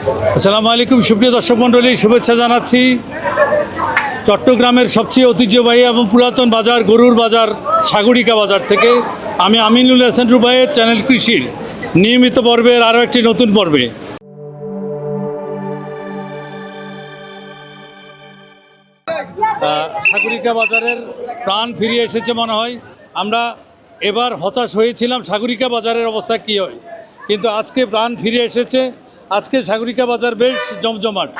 আসসালামু আলাইকুম সুপ্রিয় দর্শক মণ্ডলী, শুভেচ্ছা জানাচ্ছি চট্টগ্রামের সবচেয়ে ঐতিহ্যবাহী এবং পুরাতন বাজার গরুর বাজার সাগরিকা বাজার থেকে। আমি আমিনুল হাসান রুবাইয়ের চ্যানেল কৃষির নিয়মিত পর্বের আরও একটি নতুন পর্বে। সাগরিকা বাজারের প্রাণ ফিরিয়ে এসেছে মনে হয়। আমরা এবার হতাশ হয়েছিলাম সাগরিকা বাজারের অবস্থা কী হয়, কিন্তু আজকে প্রাণ ফিরে এসেছে। আজকে সাগরিকা বাজার বেশ জমজমাট।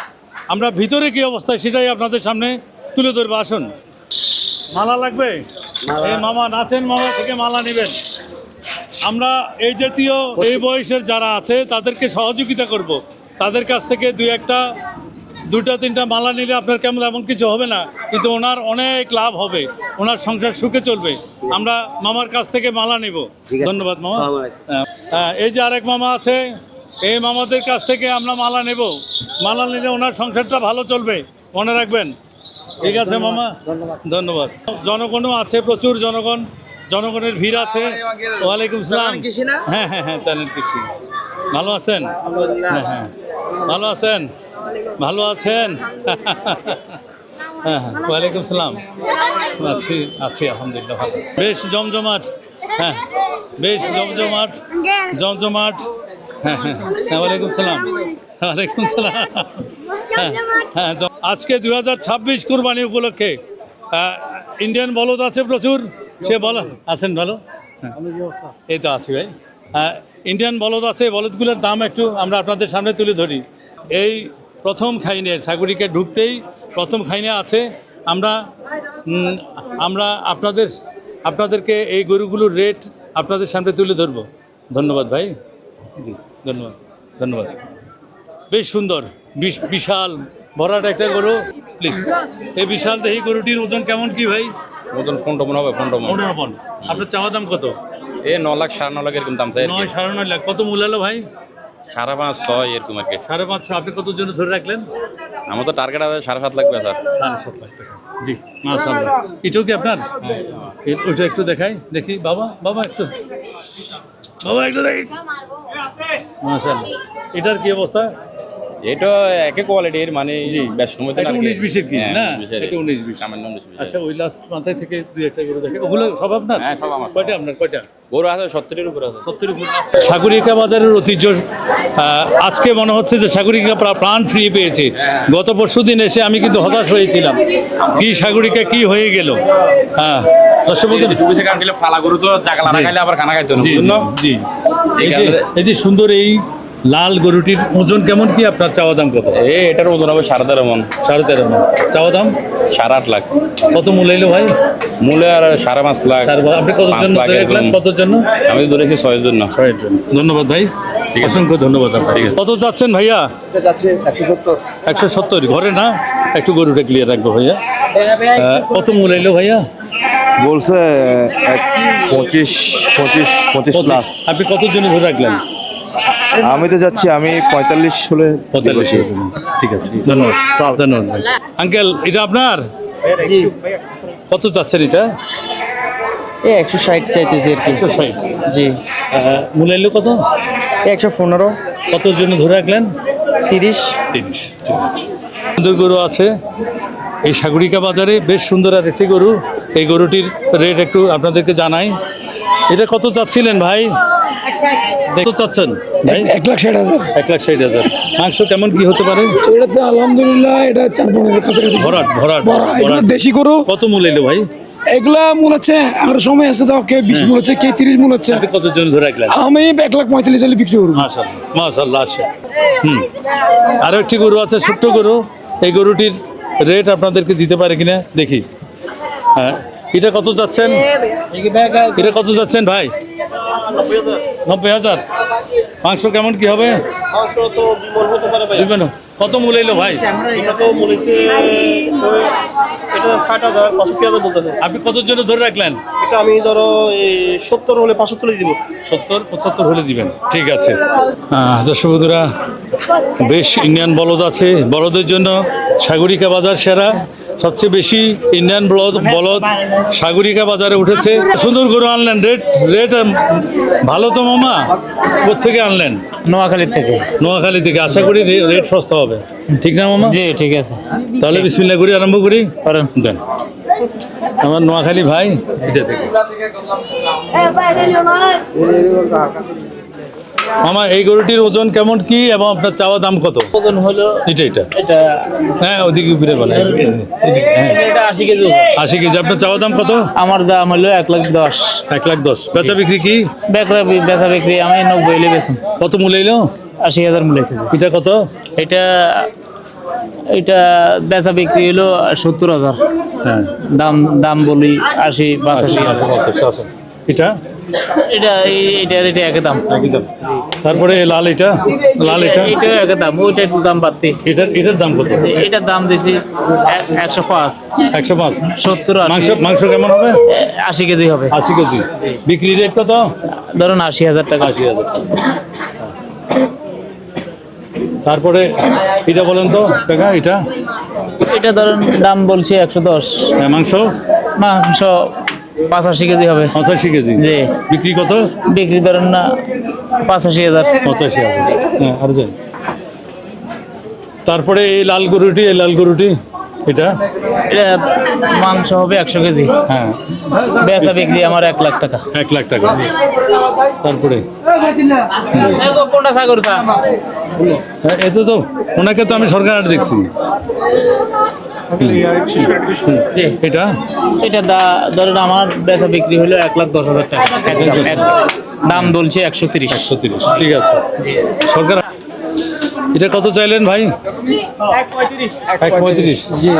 আমরা ভিতরে কী অবস্থা সেটাই আপনাদের সামনে তুলে ধরবো। আসুন, মালা লাগবে? এই মামা নাচেন, মামা থেকে মালা নেবেন। আমরা এই জাতীয় এই বয়সের যারা আছে তাদেরকে সহযোগিতা করব। তাদের কাছ থেকে দুটা তিনটা মালা নিলে আপনার কেমন এমন কিছু হবে না, কিন্তু ওনার অনেক লাভ হবে, ওনার সংসার সুখে চলবে। আমরা মামার কাছ থেকে মালা নেব। ধন্যবাদ মামা। এই যে আরেক মামা আছে, এই মামাদের কাছ থেকে আমরা মালা নেব। মালা নিলে ওনার সংসারটা ভালো চলবে, মনে রাখবেন। ঠিক আছে মামা, ধন্যবাদ। জনগণও আছে, প্রচুর জনগণের ভিড় আছে। ওয়ালাইকুম সালাম। হ্যাঁ হ্যাঁ হ্যাঁ, চ্যানেল কৃষি। ভালো আছেন? হ্যাঁ হ্যাঁ, ভালো আছেন? ভালো আছেন? হ্যাঁ হ্যাঁ, ওয়ালাইকুম সালাম। আছি আলহামদুলিল্লাহ ভালো। বেশ জমজমাট। হ্যাঁ, বেশ জমজমাট। হ্যাঁ হ্যাঁ হ্যাঁ, ওয়ালাইকুম সালাম। ওয়ালাইকুম সালাম। হ্যাঁ হ্যাঁ, আজকে 2026 কুরবানি উপলক্ষে ইন্ডিয়ান বলদ আছে প্রচুর। সে বলদ আছেন? ভালো, এই তো আছি ভাই। ইন্ডিয়ান বলদ আছে, বলদগুলোর দাম একটু আমরা আপনাদের সামনে তুলে ধরি। এই প্রথম খাইনে সাগরিকে ঢুকতেই প্রথম খাইনে আছে। আমরা আপনাদেরকে এই গরুগুলোর রেট আপনাদের সামনে তুলে ধরব। ধন্যবাদ ভাই। জি, ধন্যবাদ। বেশ সুন্দর, বিশাল ভরাট একটা গরু। প্লিজ, এই বিশাল দেহি গরুটির ওজন কেমন কি ভাই? ওজন 15 মণ হবে। 15 মণ। আপনার চাওয়া দাম কত? 9 লাখ 9.5 লাখ এরকম দাম চাই। 9.5 লাখ। কত মূল্য হলো ভাই? 5.5 6 এরকম আর কি। 5.5 6। আপনি কতর জন্য ধরে রাখলেন? আমার তো টার্গেট আছে 7.5 লাখ স্যার। 7.5 লাখ টাকা। জি, মাশাআল্লাহ। এটাও কি আপনার? ওইটা একটু দেখি বাবা একটু দেখি। মাশাআল্লাহ। এটার কি অবস্থা? এটা একই কোয়ালিটির, মানে বেশ সময় তো না 19-20 কি না? এটা 19-20 সামান্য 19-20। আচ্ছা, ওই লাস্ট মাথায় থেকে দুই একটা গরু দেখে, ওগুলো সব আপনার? হ্যাঁ, সব আমার। কয়টা গরু আছে 70-এর উপরে আছে। 70-এর উপরে। সাগরিকা বাজারের ঐতিহ্য আজকে মনে হচ্ছে যে সাগরিকা প্রাণ ফিরে পেয়েছে। গত পরশুদিন এসে আমি কিন্তু হতাশ হয়েছিলাম, কি সাগরিকা কি হয়ে গেল। হ্যাঁ, দর্শক ফালা গরু তো জাগলা না খাইলে আবার খানা খাইতে না। জি, এই যে সুন্দর এই লাল গরুটির ওজন কেমন কি? আপনার চাওয়া দাম কত? এটার ওজন হবে 13.5 মণ। 13.5 মণ। চাওয়া দাম 8.5 লাখ। কত মূল্য এলো ভাই? মূল্য আর 5.5 লাখ। আপনি কত জন্য দেখলেন? কতর জন্য? আমি ধরেছি 6 এর জন্য। ধন্যবাদ ভাই, অসংখ্য ধন্যবাদ। কত যাচ্ছেন ভাইয়া? 170। ঘরে না, একটু গরুটা ক্লিয়ার রাখবো ভাইয়া। কত মূল্য এলো ভাইয়া? বলছে 25 প্লাস। আপনি কতর জন্য ধরে রাখলেন? আমি তো যাচ্ছি, আমি 45 হলে। 45। ঠিক আছে, ধন্যবাদ ভাই। আঙ্কেল, এটা আপনার? জি। কত চাচ্ছেন এটা? 160 চাইতেছি আর কি। 160। জি। মূল্য এলো কত? 115। কতর জন্য ধরে রাখলেন? 30। ঠিক আছে। সুন্দর গরু আছে এই সাগরিকা বাজারে, বেশ সুন্দর আর একটি গরু। এই গরুটির রেট একটু আপনাদেরকে জানাই। এটা কত চাচ্ছিলেন ভাই? কত চাচ্ছেন ভাই? 1,60,000। 1,60,000। মাংস কেমন কি হতে পারে? এটাতে আলহামদুলিল্লাহ এটা 4 মণের কাছাকাছি। ভরাট। এগুলো দেশি গরু। কত মূল্য এলো ভাই? এগুলা মূল হচ্ছে আর সময় আছে তো, কে 20 মূল হচ্ছে, কে 30 মূল হচ্ছে। আপনি কত জন ধরে রাখলেন? আমি 1,45,000 হলে বিক্রি করবো। মাশাআল্লাহ আছে। আরো একটি গরু আছে, ছোট্ট গরু। এই গরুটির রেট আপনাদেরকে দিতে পারে কিনা দেখি। হ্যাঁ, এটা কত যাচ্ছেন? এটা কত যাচ্ছেন ভাই? 90,000। মাংস কেমন কি হবে? মাংস তো 2 মণ হতে পারে ভাই। 2 মণ। কত মূল্য এলো ভাই? এটা তো বলেছে এটা 60,000 65,000 বলতেছে। আপনি কতর জন্য ধরে রাখলেন? এটা আমি ধরো 70 হলে 75 দিব। 70-75 হলে দিবেন। ঠিক আছে। দর্শক বন্ধুরা, বেশ ইন্ডিয়ান বলদ আছে। বলদের জন্য সাগরিকা বাজার সেরা। সবচেয়ে বেশি ইন্ডিয়ান বলদ সাগরিকা বাজারে উঠেছে। সুন্দর গরু আনলেন, রেট ভালো তো মামা? কোথেকে আনলেন? নোয়াখালীর থেকে। নোয়াখালী থেকে। আশা করি রেট সস্তা হবে, ঠিক না মামা? জি ঠিক আছে, তাহলে বিসমিল্লাহ করি, আরম্ভ করি। করেন। দেন আমার নোয়াখালী ভাই, এটা থেকে মামা এই গরুটির ওজন কেমন কি এবং আপনার চাওয়া দাম কত? ওজন হলো এটা এটা হ্যাঁ, ওদিকে ঘুরে বলে, এটা 80 কেজি। 80 কেজি। আপনার চাওয়া দাম কত? আমার দাম হলো 1,10,000। 1,10,000। বেচা বিক্রি কি? বেচা বিক্রি আমি 90 এলে বেচুন। কত মূল্য এলো? 80,000 মূল্য। এটা কত? এটা এটা বেচা বিক্রি হলো 70,000। হ্যাঁ, দাম বলি 80-85। এটা এটা এটা একই দাম। তারপরে লাল, এটা এটা একই দাম, ওইটা একটু দাম বাড়তি। এটার দাম কত? এটার দাম দিছি 105। 105। 70 মাংস কেমন হবে? 80 কেজি হবে। 80 কেজি। বিক্রি রেট কত? ধরুন 80,000 টাকা। 80,000। তারপরে এটা বলেন তো কাকা, এটা ধরুন দাম বলছি 110। মাংস 85 কেজি হবে। 85 কেজি। জি। বিক্রি কত? বিক্রি ধরুন না 85,000। 85,000। হ্যাঁ, আর যাই। তারপরে এই লাল গরুটি এটা মাংস হবে 100 কেজি। হ্যাঁ, বেচা বিক্রি আমার 1 লাখ টাকা। 1 লাখ টাকা। তারপরে কোনটা সাগর চা? হ্যাঁ, এতে তো ওনাকে তো আমি সরকার হাট দেখছি। এটা ধরেন আমার বেচা বিক্রি হলো 1,10,000 টাকা। দাম বলছে 130। 130। ঠিক আছে। সরকার এটা কত চাইলেন ভাই? 135। জি।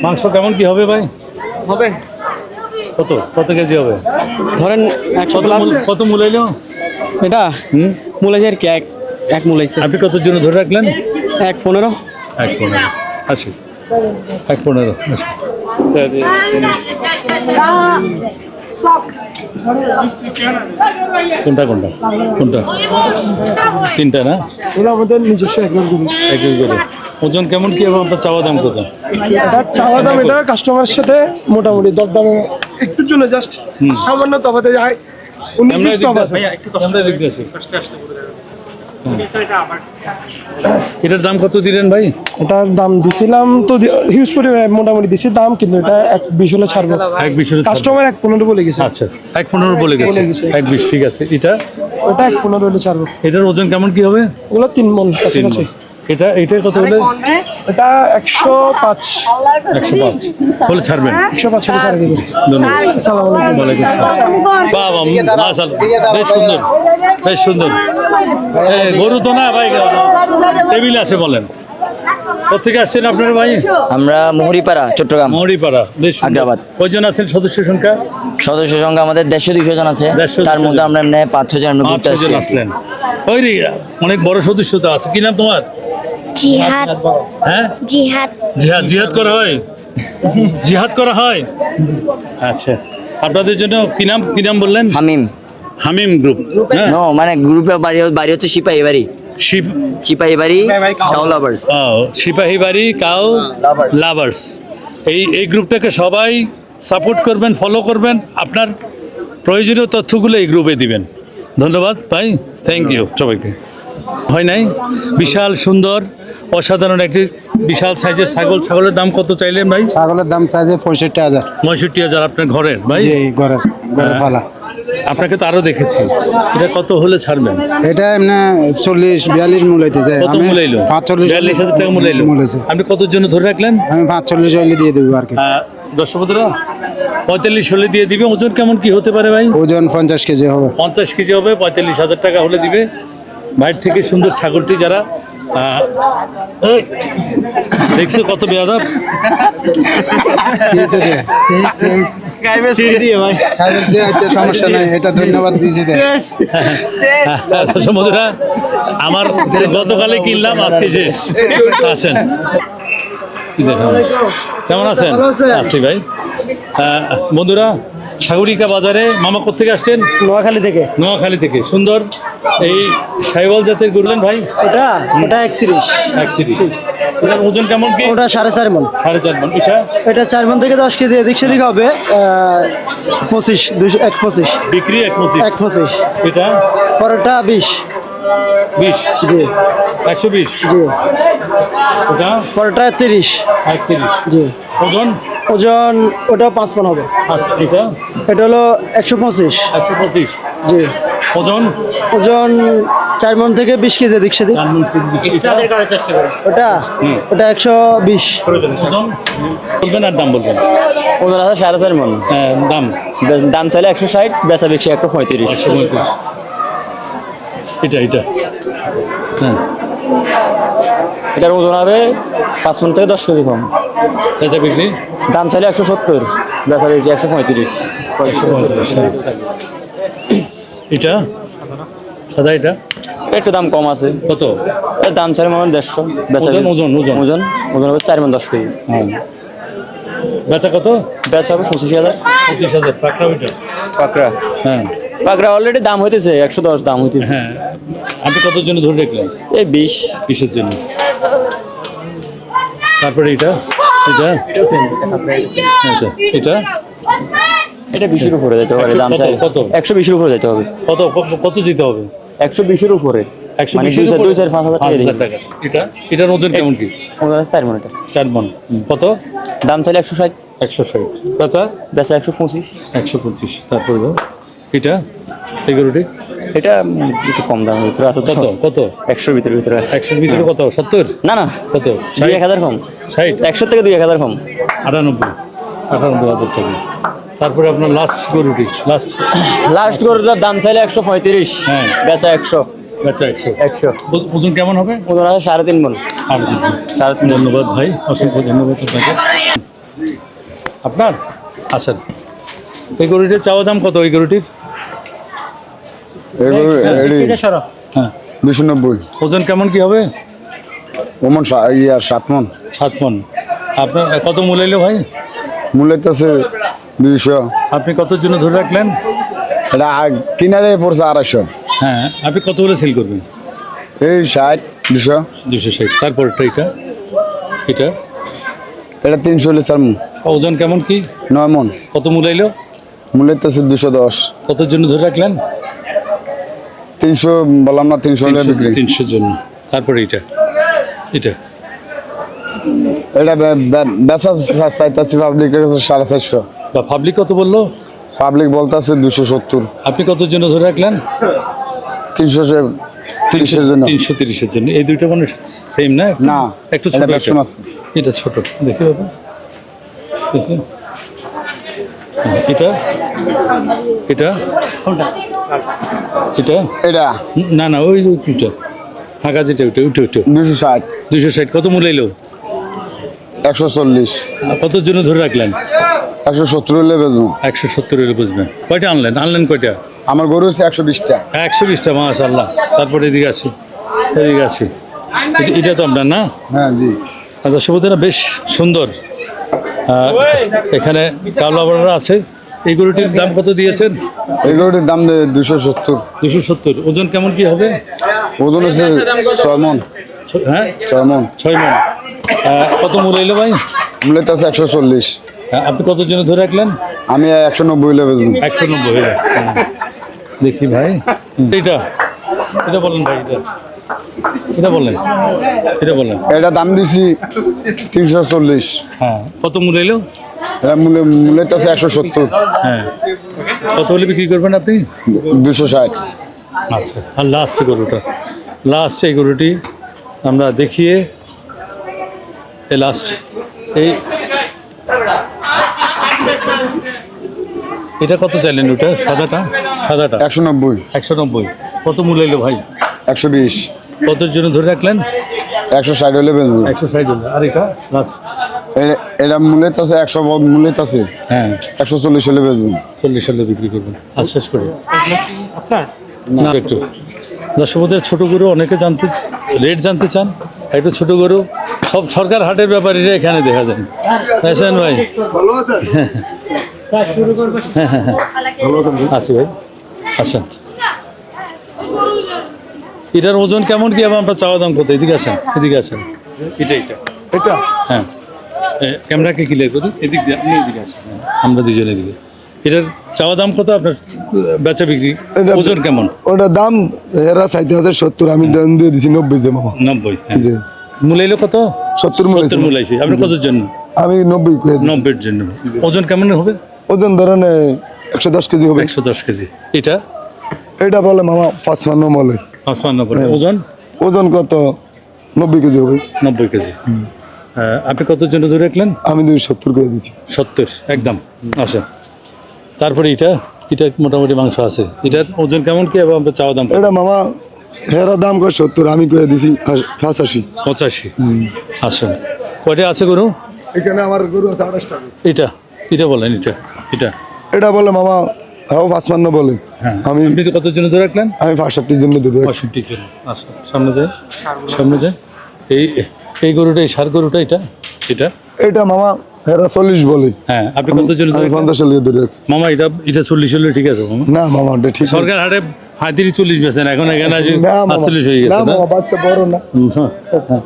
মাংস কেমন কি হবে ভাই? হবে কত কেজি হবে? ধরেন 100 প্লাস। কত মূল্য এলো? এটা মূলাইছে আর কি এক মূলাইছে। আপনি কত জন্য ধরে রাখলেন? 1,15। 1,15। 80। 1,15। 80। কোনটা? তিনটা না? ওগুলো আমাদের নিজস্ব একবার গরু। একই করে। ওজন কেমন কি এবং আপনার চাওয়া দাম কত? এটা চাওয়া দাম, এটা কাস্টমারের সাথে মোটামুটি দরদামে একটু জন্য জাস্ট সামান্য তফাতে যায়। 19-20 তফাত। এটার দাম কত দিলেন ভাই? এটার দাম দিছিলাম তো হিউজ পরিমাণে মোটামুটি দিছি দাম, কিন্তু এটা 1,20 হলে ছাড়বো। 1,20 কাস্টমার 1,15 বলে গেছে। আচ্ছা, 1,15 বলে গেছে। 1,20। ঠিক আছে। এটা ওটা 1,15 হলে ছাড়বো। এটার ওজন কেমন কি হবে? ওগুলো 3 মণ কাছাকাছি। এটা কত হলে? এটা 105 হলে ছাড়বেন? 105 হলে ছাড়ে দেবো। ধন্যবাদ। আসসালামু আলাইকুম। ওয়ালাইকুম আসসালাম। বাবা, মাশাআল্লাহ, বেশ সুন্দর। গরু তো না ভাই, টেবিল আছে। বলেন কোথেকে আসছেন আপনার ভাই? আমরা মুহুরিপাড়া, চট্টগ্রাম। মৌরিপাড়া। বেশ সুন্দর। আগ্রাবাদ। কয়জন আছেন সদস্য সংখ্যা? সদস্য সংখ্যা আমাদের 150-200 জন আছে। 150-200 তার মধ্যে আমরা 5-6 জন ঘুরতে আসছি। আসলেন। ওই রে, অনেক বড় সদস্য তো আছে। কি নাম তোমার? জিহাদ। হ্যাঁ, জিহাদ করা হয়। জিহাদ করা হয়। আচ্ছা, আপনাদের জন্য কি নাম বললেন? হামিম গ্রুপ। নো, মানে গ্রুপে বাড়ি হচ্ছে সিপাহী বাড়ি। সিপাহী বাড়ি কাউ লাভার্স। সিপাহী বাড়ি কাউ লাভার্স। এই গ্রুপটাকে সবাই সাপোর্ট করবেন, ফলো করবেন। আপনার প্রয়োজনীয় তথ্যগুলো এই গ্রুপে দিবেন। ধন্যবাদ ভাই, থ্যাংক ইউ সবাইকে। হয় নাই? বিশাল সুন্দর অসাধারণ একটি বিশাল সাইজের ছাগলের দাম কত চাইলেন ভাই? ছাগলের দাম চাইছে 65,000। 65,000 আপনার ঘরের ভাই? জি, ঘরের পালা। আপনাকে তো আরো দেখেছি। এটা কত হলে ছাড়বেন? এটা এমনি 40-42 মূলাইতেছে। কত মূলাইলো? 45,000 টাকা মূলাইলো। আপনি কতর জন্য ধরে রাখলেন? আমি 45 হইলে দিয়ে দেবো আর কি। দর্শক বন্ধুরা, 45 হলে দিয়ে দিবে। ওজন কেমন কি হতে পারে ভাই? ওজন 50 কেজি হবে। 50 কেজি হবে। 45,000 টাকা হলে দিবে। বাইরে থেকে সুন্দর ছাগলটি যারা দেখছো কত বেয়াদব। সমস্যা নাই, এটা ধন্যবাদ দিয়েছি। বন্ধুরা, আমার গতকালে কিনলাম, আজকে শেষ। আছেন? কেমন আছেন? আছি ভাই। বন্ধুরা, সাগরিকা বাজারে মামা কোথেকে আসছেন? নোয়াখালী থেকে। সুন্দর এই সাইওয়াল জাতের গরুলেন ভাই? ওটা 31। এটার ওজন কেমন কি? ওটা 4.5 মন। 4.5 মন। এটা 4 মন থেকে 10 কেজি এদিক সেদিক হবে 25 1.25 বিক্রি 1.25। 1.25। এটা পরোটা 20। 20 জি 120। জি। ওটা পরোটা 30। 31। জি। ওজন ওজন ওটা 5 মন হবে। আচ্ছা, এটা এটা হলো 125। 125। জি। ওজন ওজন 4 মন থেকে 20 কেজি এদিক সেদিক। 4 মণ থেকে 20। এটা ওটা ওটা 120। ওজন বলবেন আর দাম বলবেন। ওজন আছে 4.5 মন। হ্যাঁ, দাম দাম চাইলে 160, বেচা বিক্রি 135। 135। এটা হ্যাঁ, এটার ওজন হবে 5 মন থেকে 10 কেজি কম। বেচা বিক্রি দাম চাইলে 170, বেচা বিক্রি 135। 135। এটা সাদা, এটা একটু দাম কম আছে। কত? এর দাম চাইলে মনে হয় 150, বেচা ওজন বিক্রি- ওজন ওজন ওজন ওজন হবে 4 মন 10 কেজি। হ্যাঁ, বেচা কত? বেচা হবে 25,000। 25,000। পাকড়া ওইটা? পাকড়া হ্যাঁ পাকড়া অলরেডি দাম হইতেছে 110 দাম হইতেছে। হ্যাঁ। আপনি কত জন্য ধরে রাখলেন? এই 20। কিসের জন্য? তারপরে এটা এটা এটা এটা 20-এর উপরে যেতে পারে, দাম কত? চাই কত? 120-এর উপরে যেতে হবে। কত কত দিতে হবে? 120-এর উপরে, 120 মানে এর উপরে? 2-4-5,000 টাকা 5,000 দিন। টাকা। এটা এটার ওজন কেমন কি? ওজন আছে 4 মন। এটা 4 মণ। কত? দাম চাইলে 160, 160। বেচা বেচা 125। 125। তারপরে দাও। এটা এগুলোটি এটা একটু কম দামের ভিতরে আছে। কত? কত? 100-র ভিতরে আছে। 100-র ভিতরে কত? 70? না না, কত? 2-1,000 কম। 60? 100 থেকে 2-1,000 কম। 98,000 টাকা। তারপরে আপনার লাস্ট গরুটি, লাস্ট গরুটার দাম চাইলে 135, হ্যাঁ। বেচা 100। বেচা 100। 100 ওজন কেমন হবে? ওজন আছে 3.5 মন। আর 3.5। ধন্যবাদ ভাই, অসংখ্য ধন্যবাদ আপনাকে। আপনার আসেন, এই গরুটির চাওয়া দাম কত? এই গরুটির হ্যাঁ 290 ওজন কেমন কি হবে? ওমন 7 মন 7 মণ। আপনার কত মূল্য এলো ভাই? মূল্যের আছে 200। আপনি কতর জন্য ধরে রাখলেন? এটা কিনারে পড়ছে 250। হ্যাঁ, আপনি কত বলে সেল করবেন? এই 60 200। 260। তারপরটা এটা এটা এটা 300 হলে 4 মন। ওজন কেমন কি? 9 মন। কত মূল্য এলো? মূল্যের আছে 210। কতর জন্য ধরে রাখলেন? 300 বললাম না, 300 হলে বিক্রি। 300 জন্য। তারপরে এটা এটা এটা বেচা চাইতেছি পাবলিকের কাছে 450। বা পাবলিক কত বললো? পাবলিক বলতেছে 270। আপনি কতর জন্য ধরে রাখলেন? 330-এর জন্য। 330-এর জন্য। এই দুইটা মানে সেম না? না, একটু এটা ছোট। বেশন আছে। এটা ছোট, দেখি বাবা দেখি। এটা এটা এটা এটা না না, ওই দুইটা ফাঁকা যেটা ওইটা ওইটা ওইটা 260। 260। কত মূল্য এলো? 140। কতর জন্য ধরে রাখলেন? 170 হলে বেচবো। 170 এলে বুঝবেন। কয়টা আনলেন কয়টা? আমার গরু হচ্ছে 120টা। 120টা, মাশাআল্লাহ। তারপরে এদিকে আসি এটা তো আপনার না? হ্যাঁ জি। দর্শক বন্ধুরা, বেশ সুন্দর এখানে কাবলাবাড়া আছে। এই গরুটির দাম কত দিয়েছেন? এই গরুটির দাম 270। 270। ওজন কেমন কি হবে? ওজন হচ্ছে 6 মন। হ্যাঁ 6 মন। 6 মণ। কত মূল্য এলো ভাই? মূল্যের আছে 140। আপনি কতর জন্য ধরে রাখলেন? আমি 190 হলে বেচবো। 190 হয়ে যায়। দেখি ভাই, এটা বলেন ভাই, এটা বলেন। এটা দাম দিছি 340। হ্যাঁ, কত মূল্য এলো? এটা মূল্যের আছে 170। হ্যাঁ, কত হলে বিক্রি করবেন আপনি? 260। আচ্ছা, আর লাস্ট গরুটা, এই গরুটি আমরা দেখিয়ে এই এটা কত চাইলেন? ওটা সাদাটা 190। 190। কত মূল্য এলো ভাই? 120। কতর জন্য ধরে রাখলেন? 160 হলে বেচবো। 160 হলে। আর এটা লাস্ট এটা মূল্যের আছে 100, মূল্যের আছে হ্যাঁ 140 হলে বেচবো। 40 হলে বিক্রি করবেন। আর শেষ করে না একটু দর্শক বন্ধুরা, ছোট গরু অনেকে রেট জানতে চান। একটু ছোট গরু সব সরকার হাটের ব্যাপারীরা এখানে দেখা যায়। আসেন ভাই। আছি ভাই, আসেন। এটার ওজন কেমন কি? আপনার চাওয়া দাম কত? এদিকে আসেন। এটা এটা এটা হ্যাঁ ক্যামেরাকে ক্লিয়ার করি, এদিক দিয়ে আপনি এদিকে আসেন, হ্যাঁ, আমরা দুজনে এদিকে। এটার চাওয়া দাম কত আপনার, বেচা বিক্রি এটা- ওজন কেমন? ওটা দাম এরা চাইতে আছে 70, আমি দাম দিয়ে দিছি 90 যে মামা। 90, হ্যাঁ। জি মূলাইলো কত? 70 মূল 70 মূলাইছি। আপনি কতর জন্য? আমি 90 কয়ে দিছি। 90-এর জন্য। ওজন কেমন হবে? ওজন ধরেন 110 কেজি হবে। 110 কেজি। এটা এটা বলে মামা 55 বলে। 55 করে। ওজন ওজন কত 90 কেজি হবে। 90 কেজি। আপনি কতর জন্য ধরে রাখলেন? আমি 270 করে দিছি। 70 একদম। আচ্ছা, তারপরে এটা এটা মোটামুটি মাংস আছে। এটার ওজন কেমন কি এবং আপনার চাওয়া দাম কত? এটা মামা হেরা দাম কয় 70, আমি কয়ে দিছি 85। 85। আচ্ছা, কয়টা আছে গরু? এখানে আমার গরু আছে 28টা। এটা এটা বলেন, এটা এটা এটা বলে মামা 55 বলে। হ্যাঁ। আমি আপনি তো কতর জন্য ধরে রাখলেন? আমি 65 জন্য দিতে রাখছি। 65 জন্য। আচ্ছা, সামনে যায়, সামনে যায়। এই এই গরুটা, এই সার গরুটা, এটা এটা এটা মামা হেরা 40 বলে। হ্যাঁ। আপনি কতর জন্য ধরে আমি রাখলেন? 50 লিয়ে ধরে রাখছি। মামা এটা এটা 40 হলে ঠিক আছে মামা। না মামা এটা ঠিক না। সরকার হাটে 35-40 বেছেন, এখন এখানে আসি না মামা 48 হয়ে না গেছে না? মামা বাচ্চা বড় না। হ্যাঁ, হ্যাঁ,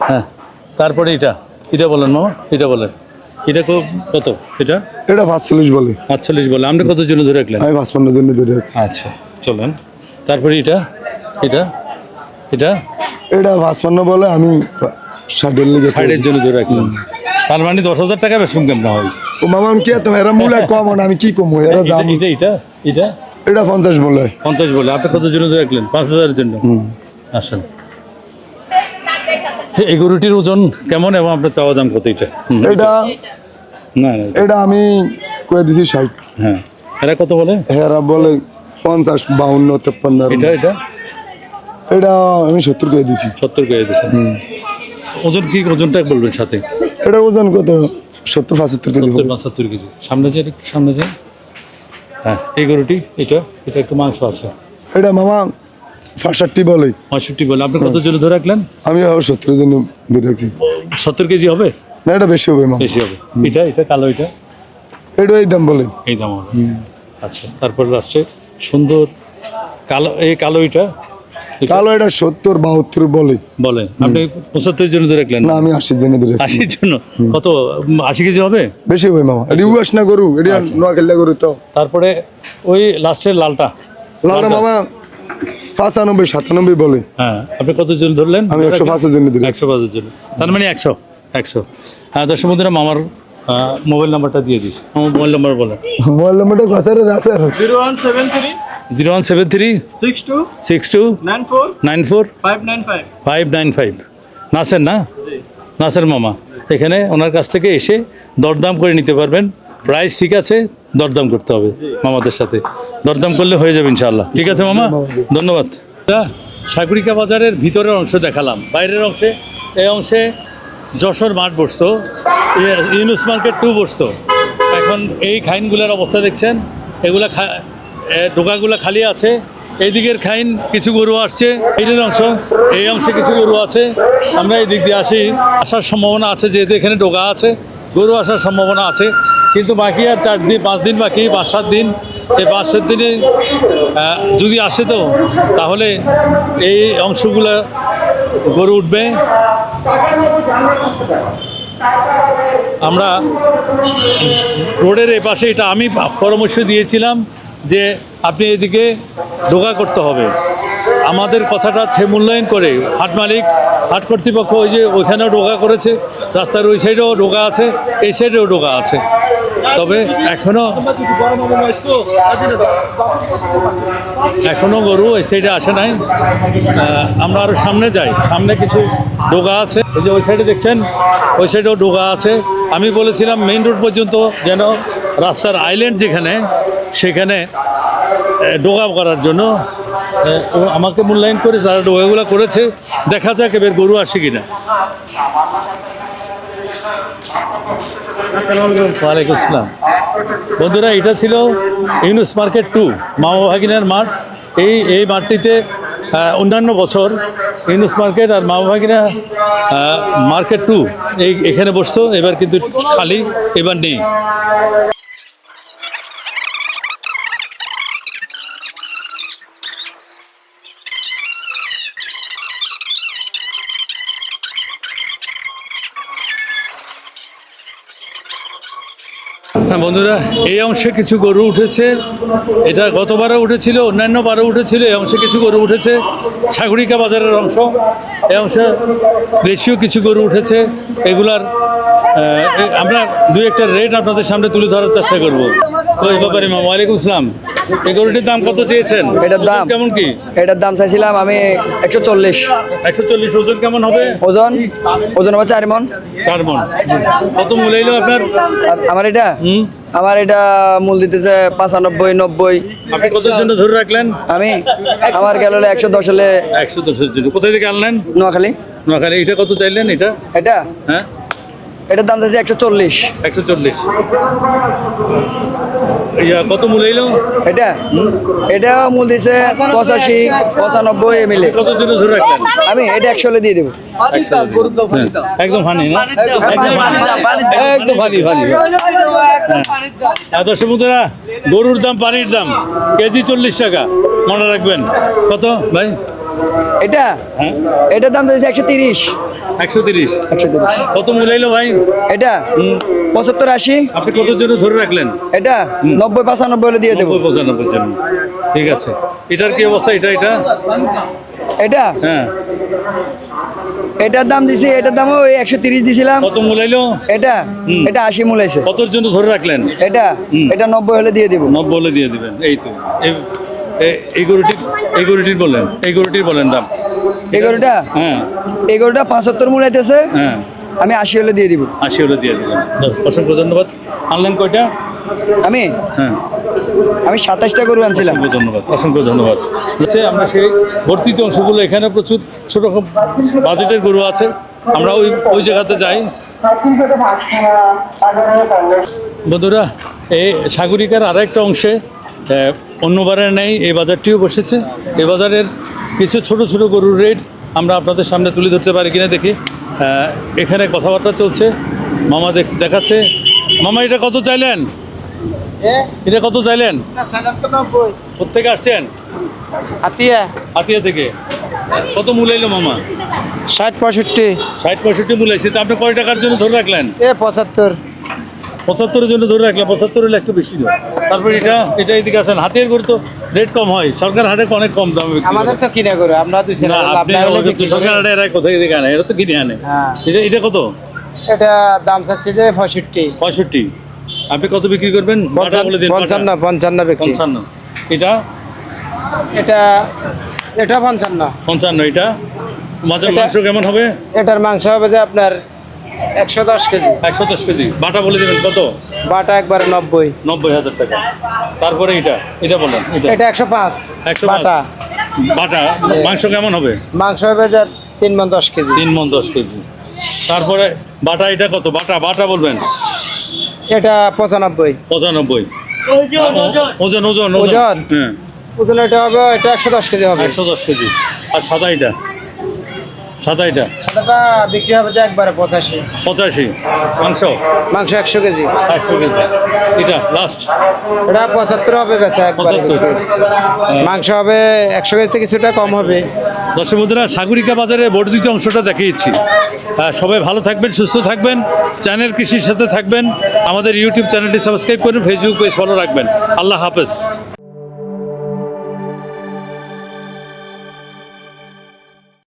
হ্যাঁ। তারপরে এটা এটা বলেন মামা, এটা বলেন। এটা কত? এটা এটা 45 বলে। 48 বলে। আপনি কত জন্য ধরে রাখলেন? আমি 55 জন্য ধরে রাখছি। আচ্ছা, চলেন। তারপরে এটা এটা এটা এটা 55 বলে, আমি 60 লিগে। সাইডের জন্য ধরে রাখলেন। তার মানে 10,000 টাকা বেশম কেমন হয়? ও মামা আমি কি এত এরা মূলা কম না, আমি কি কমু এরা এটা জাম। এটা এটা এটা এটা 50 বলে। 50 বলে। আপনি কত জন্য ধরে রাখলেন? 5,000-এর জন্য। আসেন। এই গরুটির ওজন কেমন এবং আপনার চাওয়া দাম কত? এটা এটা না না, এটা আমি কয়ে দিছি 60। হ্যাঁ। এরা কত বলে? এরা বলে 50, 52, 53। এটা এটা এটা আমি 70 কয়ে দিছি। 70 করে দিয়েছেন। ওজন কি, ওজনটা বলবেন সাথে? এটা ওজন কত 70, 75 কেজি হবে। 75 কেজি। সামনে যায়, একটু সামনে যায়। হ্যাঁ, এই গরুটি এটা এটা একটু মাংস আছে। এটা মামা 65 বলে। 65 বলে। আপনি কত জন্য ধরে রাখলেন? আমি 70 জন্য ধরে রাখছি। 70 কেজি হবে? না এটা বেশি হবে মামা। বেশি হবে। এটা এটা কালো, এটা এটা এই দাম বলে। এই দাম হবে। আচ্ছা, তারপর লাস্টে সুন্দর কালো, এই কালো এটা কালো এটা 70, 72 বলে। বলেন। আপনি 75 জন্য ধরে রাখলেন? না আমি 80 জন্য ধরে রাখছি। 80 জন্য। কত, 80 কেজি হবে? বেশি হবে মামা। এটা উয়াস না গরু, এটা নোয়াখালী গরু তো। তারপরে ওই লাস্টের লালটা লালটা মামা 95, 97 বলে। হ্যাঁ। আপনি কত জন ধরলেন? আমি 105 জন্য ধরে রাখছি। 105 জন। তার মানে 100। হ্যাঁ, দর্শক বন্ধুরা, আমার মোবাইল নাম্বারটা দিয়ে দিস। আমার মোবাইল নাম্বার বলেন। মোবাইল নম্বরটা কাছে আছে। 0173 0173 62 62 94 94 595। 595। নাসের না? নাসের মামা। এখানে ওনার কাছ থেকে এসে দরদাম করে নিতে পারবেন। প্রাইস ঠিক আছে, দরদাম করতে হবে মামাদের সাথে। দরদাম করলে হয়ে যাবে ইনশাআল্লাহ। ঠিক আছে মামা, ধন্যবাদ। সাগরিকা বাজারের ভিতরের অংশ দেখালাম। বাইরের অংশে, এই অংশে যশোর মাঠ বসতো, ইউনুস মার্কেট 2 বসতো। এখন এই খাইনগুলোর অবস্থা দেখছেন, এগুলা ডোকাগুলো খালি আছে। এই দিকের খাইন কিছু গরু আসছে, এইটার অংশ, এই অংশে কিছু গরু আছে। আমরা এই দিক দিয়ে আসার সম্ভাবনা আছে, যেহেতু এখানে ডোকা আছে, গরু আসার সম্ভাবনা আছে। কিন্তু বাকি আর 4 দিন 5 দিন বাকি, 5-7 দিন। এই 5-7 দিনে যদি আসে তো তাহলে এই অংশগুলো গরু উঠবে। আমরা রোডের এই পাশে, এটা আমি পরামর্শ দিয়েছিলাম যে আপনি এদিকে ডোকা করতে হবে। আমাদের কথাটা সে মূল্যায়ন করে হাট মালিক, হাট কর্তৃপক্ষ, ওই যে ওইখানেও ডোকা করেছে, রাস্তার ওই সাইডেও ডোকা আছে, এই সাইডেও ডোকা আছে। তবে এখনো গরু এই সাইডে আসে নাই। আমরা আরও সামনে যাই, সামনে কিছু ডোকা আছে। এই যে ওই সাইডে দেখছেন, ওই সাইডেও ডোকা আছে। আমি বলেছিলাম মেইন রোড পর্যন্ত যেন রাস্তার আইল্যান্ড যেখানে, সেখানে ডোকা করার জন্য ও আমাকে মূল্যায়ন করে যারা ডোকাগুলো করেছে। দেখা যাক এবার গরু আসে কিনা। ওয়ালাইকুম আসসালাম। বন্ধুরা, এটা ছিল ইউনুস মার্কেট 2, মামা ভাগিনার মাঠ। এই মাঠটিতে অন্যান্য বছর ইউনুস মার্কেট আর মামা ভাগিনা মার্কেট 2 এখানে বসতো। এবার কিন্তু খালি, এবার নেই। হ্যাঁ বন্ধুরা, এই অংশে কিছু গরু উঠেছে। এটা গতবারও উঠেছিল, অন্যান্য বারও উঠেছিল। এই অংশে কিছু গরু উঠেছে, সাগরিকা বাজারের অংশ। এই অংশে দেশীয় কিছু গরু উঠেছে। এগুলার আমরা দুই একটা রেট আপনাদের সামনে তুলে ধরার চেষ্টা করবো। ওই ব্যাপারে ওয়ালাইকুম আসসালাম। এই গরুটির দাম কত চেয়েছেন? এটার দাম? ওজন কেমন কি? এটার দাম চাইছিলাম আমি 140। 140। ওজন কেমন হবে? ওজন হবে 4 মণ। 4 মণ। কত মূল্য এলো আপনার? আমার এটা মূল দিতেছে 95, 90। আপনি কতর জন্য ধরে রাখলেন? আমার গেল 110 হলে। 110-এর জন্য। কোথায় থেকে আনলেন? নোয়াখালী। এটা কত চাইলেন? এটা হ্যাঁ, এটার দাম চাইছে 140। 140। কত মূল্য এলো? এটা মূল দিছে 85, 95 মিলে। কতর জন্য ধরে রাখলেন? এটা 100 হলে দিয়ে দেবো। একদম ফানি না? একদম ফানি। দর্শক বন্ধুরা, গরুর দাম পানির দাম কেজি 40 টাকা, মনে রাখবেন। কত ভাই? এটার দাম চাইছে 130। 130। কত মূল্য এলো ভাই? এটা 75, 80। আপনি কতর জন্য ধরে রাখলেন? 90, 95 হলে দিয়ে দেবো। 95 জন্য। ঠিক আছে। এটার কি অবস্থা? হ্যাঁ, এটার দাম দিছি, এটার দাম ওই 130 দিছিলাম। কত মূল্য এলো? এটা 80 মূলাইছে। কতর জন্য ধরে রাখলেন? এটা 90 হলে দিয়ে দেবো। 90 হলে দিয়ে দিবেন। এই তো এই গরুটির বলেন দাম। এই গরুটা? হ্যাঁ, এই গরুটা 75 মূলাইতেছে। হ্যাঁ, আমি 80 হলে দিয়ে দিব। 80 হলে দিয়ে দিবেন। অসংখ্য ধন্যবাদ। আনলেন কয়টা? আমি 27টা গরু আনছিলাম। অসংখ্য ধন্যবাদ। আমরা সেই বর্ধিত অংশগুলো, এখানে প্রচুর ছোট বাজেটের গরু আছে। আমরা ওই জায়গাতে যাই। বন্ধুরা, এই সাগরিকার আরেকটা অংশে অন্যবারের নেই এই বাজারটিও বসেছে। এই বাজারের কিছু ছোট ছোট গরুর রেট আমরা আপনাদের সামনে তুলে ধরতে পারি কিনা দেখি। এখানে কথাবার্তা চলছে। মামা দেখাচ্ছে। মামা, এটা কত চাইলেন? এটা কত চাইলেন? কোথেকে আসছেন? হাতিয়া থেকে। কত মূল্য এলো মামা? 60, 65। 60-65 মূল্য আছে। তো আপনি কয় টাকার জন্য ধরে রাখলেন? 75। 75-এর জন্য ধরে রাখলাম। 75 হলে একটু বেশি দাম। তারপর এটা এদিকে আসেন। হাতের গরু তো রেট কম হয়, সরকার হাটে অনেক কম দামে। আমাদের তো কিনে গরু, আমরা সরকার হাটে এরা কোথায় দিকে আনে? এটা তো কিনে আনে। এটা কত? এটা দাম চাচ্ছে যে 65। 65। আপনি কত বিক্রি করবেন? 55 বিক্রি। 55। এটা 55। 55। এটা মাংস কেমন হবে? এটার মাংস হবে যে আপনার 110 কেজি। 110 কেজি। বাটা বলে দেবেন কত? বাটা একবারে 90,000 টাকা। তারপরে এটা বলেন। এটা 105। বাটা মাংস কেমন হবে? মাংস হবে যে 3 মণ 10 কেজি। 3 মণ 10 কেজি। তারপরে বাটা এটা কত? বাটা বলবেন। এটা 95। 95। ওজন হ্যাঁ, ওজন এটা হবে, এটা 110 কেজি হবে। 110 কেজি। আর সাদা এটা সাদাটা বিক্রি হবে যে একবারে 85। 85। মাংস 100 কেজি। 100 কেজি। এটা লাস্ট। এটা 75 হবে বেচা একবারে। 75। মাংস হবে 100 কেজিতে কিছুটা কম হবে। দর্শক বন্ধুরা, সাগরিকা বাজারের বর্ধিত অংশটা দেখিয়েছি। সবাই ভালো থাকবেন, সুস্থ থাকবেন, চ্যানেল কৃষির সাথে থাকবেন। আমাদের ইউটিউব চ্যানেলটি সাবস্ক্রাইব করুন, ফেসবুক পেজ ফলো রাখবেন। আল্লাহ হাফেজ।